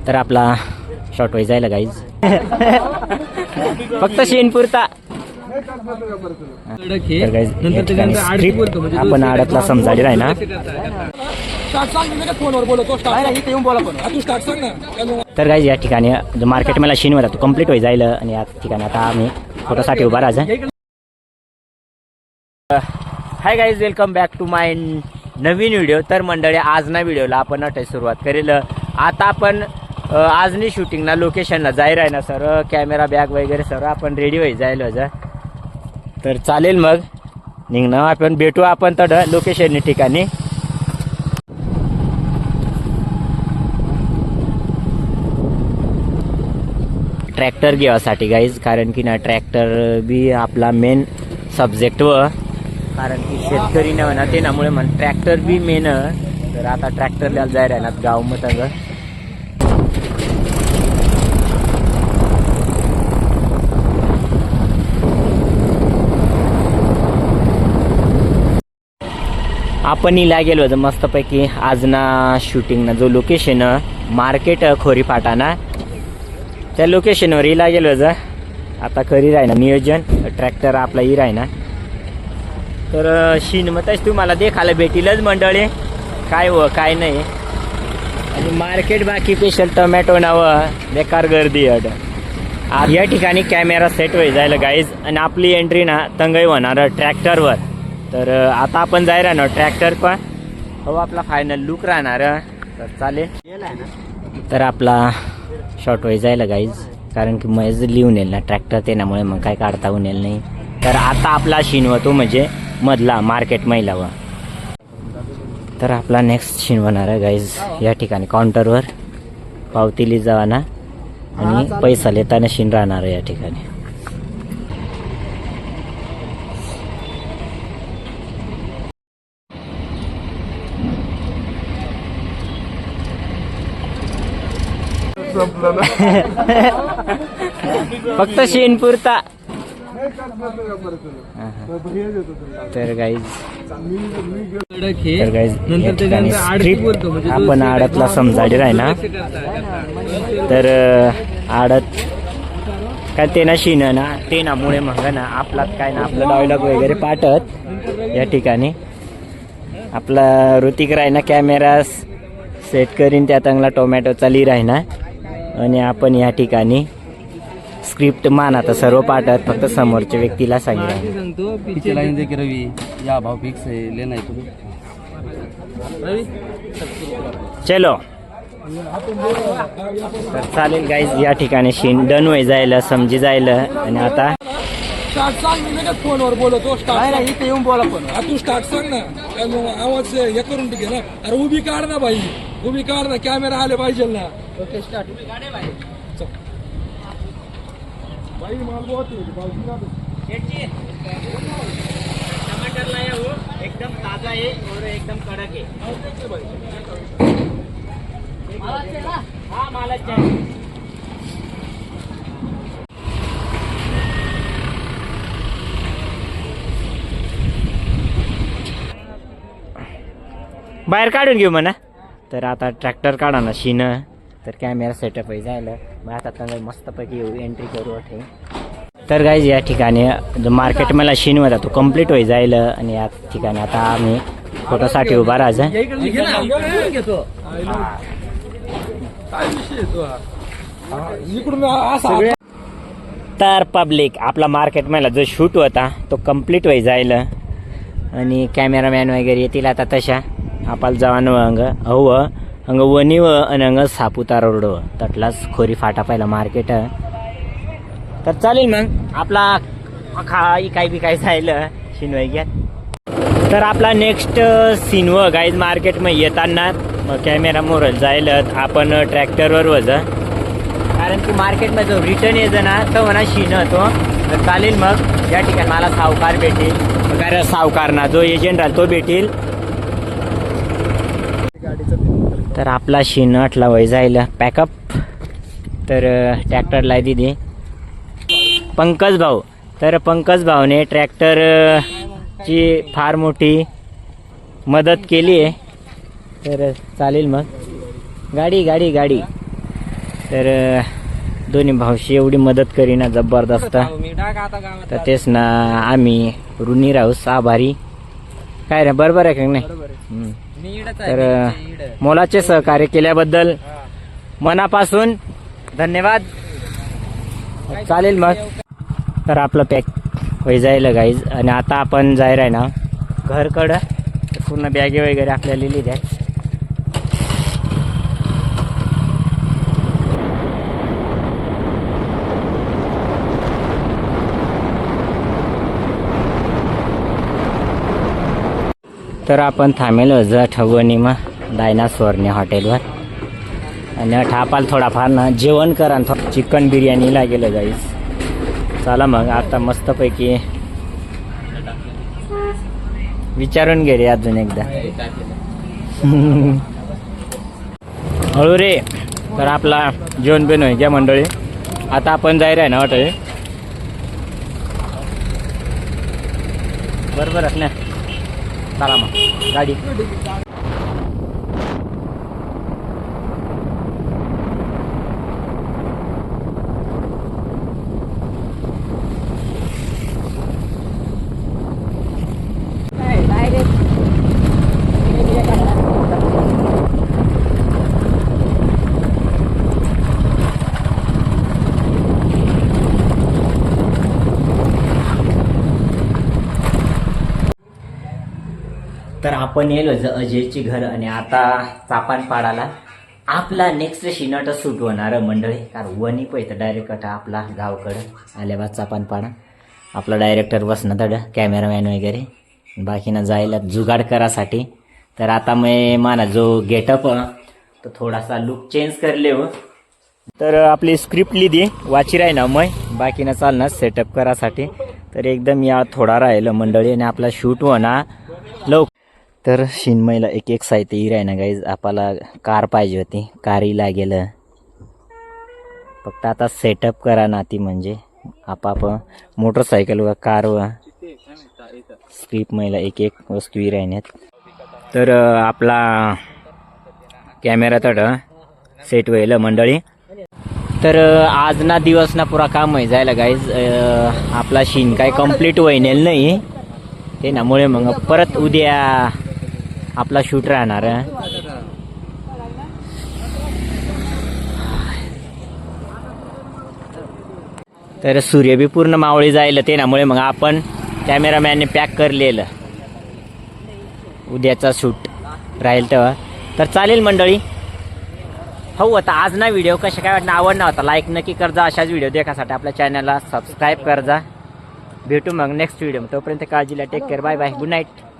तर आपला short wise जायला गाईज फक्त शेनपुरता आपण आडतला समजाडी राही ना. तर गाईज या ठिकाणी मार्केट मला शीनवर तो कम्प्लीट होई जाईल आणि या ठिकाणी आता आम्ही फोटोसाठी उभा राहायचा. Hi guys, welcome back to my नवीन व्हिडिओ. तर मंडळी आज ना व्हिडिओला आपण सुरुवात करेल. आता आपण आजनी शूटिंगना लोकेशनला जाई राही ना सर, कॅमेरा बॅग वगैरे सर आपण रेडी होई जायला जा. तर चालेल मग निघणं आपण भेटू आपण तर लोकेशन ठिकाणी. ट्रॅक्टर घेवासाठी गाईज, कारण की ना ट्रॅक्टर बी आपला मेन सब्जेक्ट व कारण की शेतकरी न म्हणा ते नामुळे म्हण ट्रॅक्टर बी मेन. तर आता ट्रॅक्टरला जाय राहणार गाव मग आपण इला गेलो होतो मस्तपैकी आज ना शूटिंगना जो लोकेशन मार्केट खोरी फाटाना त्या लोकेशनवर इला गेलो होतं. आता खरी राही ना नियोजन ट्रॅक्टर आपला ही राही ना. तर शीन मग तुम्हाला देखायला भेटीलच मंडळी काय व काय नाही. आणि मार्केट बाकी स्पेशल टोमॅटो नावं बेकार गर्दी आज या ठिकाणी कॅमेरा सेट होई जायला गाईज. आणि आपली एंट्री ना तंगई होणार ट्रॅक्टरवर. तर आता आपण जाय राहणार ट्रॅक्टर पण हो आपला फायनल लुक राहणार. तर चालेल. तर आपला शॉर्ट वाईज जायला गाईज, कारण की मज लिहून येईल ना ट्रॅक्टर त्यामुळे मग काय काढता येऊन येईल नाही. तर आता आपला शीन होतो म्हणजे मधला मार्केट महिलावा. तर आपला नेक्स्ट शीन होणार आहे गाईज या ठिकाणी काउंटरवर पावतीली जावाना आणि पैसा लेताना शीन राहणार आहे या ठिकाणी. फक्त शेनपुरता. तर गाईज आपण आडतला समजाडी राही ना. तर आडत काय ते ना शीन ना ते नामुळे मग ना आपला काय ना आपलं डायलॉग वगैरे पाठत या ठिकाणी. आपला ऋतिक राही ना कॅमेरा सेट करीन त्या चांगला टोमॅटो चाली राही ना. आणि आपण या ठिकाणी स्क्रिप्ट मान आता सर्व पाठत फक्त समोरच्या व्यक्तीला सांगितलं. चलो तर चालेल गाईज या ठिकाणी शीन डन होई जायला समजी जायला. आणि आता फोनवर बोलतो इथे येऊन बोला पण तू स्टार्ट सांग ना आवाज हे करून घे ना. अरे उभी काढ ना भाई, उभी काढ ना, कॅमेरा आले पाहिजे ना. Okay start. भाई माल बहुत टमाटर लाया हो एकदम ताजा है और एकदम कड़क है. हाँ मालच चाहिए. बाहेर काढून घेऊ म्हणा. तर आता ट्रॅक्टर काढा ना शीन. तर कॅमेरा सेटअप होई जायला मग आता तर मस्तपैकी एंट्री करू वाटे. तर गाईज या ठिकाणी जो मार्केट मला शीन होता तो कम्प्लीट होई जाईल. आणि या ठिकाणी आता आम्ही फोटोसाठी उभा राहायचं. तर पब्लिक आपला मार्केट मला जो शूट होता तो कम्प्लीट होई जाईल. आणि कॅमेरामॅन वगैरे येतील आता तशा आपला जवान अंग अहो अंग वनी व अंग सापुतारा रोड तटलाच खोरी फाटा पहिला मार्केट. तर चालेल मग आपला काय बी काय जायलं शिनवाई घ्या. तर आपला नेक्स्ट सीन व गाईज मार्केट मग येताना मग कॅमेरा मोरल जायलं आपण ट्रॅक्टरवर वज. कारण की मार्केटमध्ये जो रिटर्न येतं ना तो म्हणा शीन होतो. तर चालेल मग या ठिकाणी मला सावकार भेटेल वगैरे. सावकार ना जो एजंट राहील तो भेटेल. तर आपला शीन अटला वय जायला पॅकअप. तर ट्रॅक्टरला दिली पंकज भाऊ. तर पंकज भाऊने ट्रॅक्टरची फार मोठी मदत केली आहे. तर चालेल मग गाडी गाडी गाडी. तर दोन्ही भावशी एवढी मदत करीना जबरदस्त. तर तेच ना आम्ही ऋणी राहूस आभारी. काय रे बरोबर आहे का नाही. तर मोलाचे सहकार्य केल्याबद्दल मनापासून धन्यवाद. चालेल मग. तर आपलं पॅक होई जाईल गाईज. आणि आता आपण जाय आहे ना घरकडं. पूर्ण बॅगे वगैरे आपल्याला लिहिली द्या. तर आपण थांबेल होतं ठवणी मग डायनासोरने हॉटेलवर. आणि ठापाल थोडाफार ना जेवण करा. चिकन बिर्याणीला गेलं गाईज. चला मग आता मस्तपैकी विचारून घे रे अजून एकदा. हळू रे. तर आपला जेवण बिन होय घ्या मंडळी. आता आपण जाय आहे ना हॉटेल. बरोबर आहे ना. चला मग गाडी. तर आपण येलो अजयची घर. आणि आता चापान पाडाला आपला नेक्स्ट शिनट सूट होणार मंडळी. कारण वनी पैत डायरेक्ट आपला गावकडं आल्याबा चापान पाडा. आपला डायरेक्टर बसणं तड कॅमेरामॅन वगैरे बाकीनं जायला जुगाड करासाठी. तर आता मी माना जो गेटअप तो थोडासा लुक चेंज करले हो. तर आपली स्क्रिप्ट लिहिली वाची राही ना मग बाकीनं चालणार सेटअप करासाठी. तर एकदम या थोडा राहिलं मंडळी. आणि आपला शूट होणार लवकर. तर शिनमईला एक साहित्य ही राही ना गाईज. आपल्याला कार पाहिजे होती. कारही लागेल. फक्त आता सेटअप करा ना ती म्हणजे आपाप मोटरसायकल व कार व स्क्रिप्ट महिला एक वस्तू ही राहण्यात. तर आपला कॅमेरा तड सेट व्हायला मंडळी. तर आज ना दिवस ना पुरा काम होई जायला गाईज. आपला शीन काय कम्प्लीट होईनेल नाही ते नामुळे मग परत उद्या आपला शूट राहणार. तर सूर्य बी पूर्ण मावळी जायला ते नामुळे मग आपण कॅमेरामॅनने पॅक करलेलं उद्याचा शूट राहील तेव्हा. तर चालेल मंडळी. हो आता आज ना व्हिडिओ कशा काय वाटणं आवडला होता लाईक नक्की कर जा. अशाच व्हिडिओ देखासाठी आपल्या चॅनलला सबस्क्राईब कर जा. भेटू मग नेक्स्ट व्हिडिओ. तोपर्यंत काळजीला take care. Bye bye. Good night.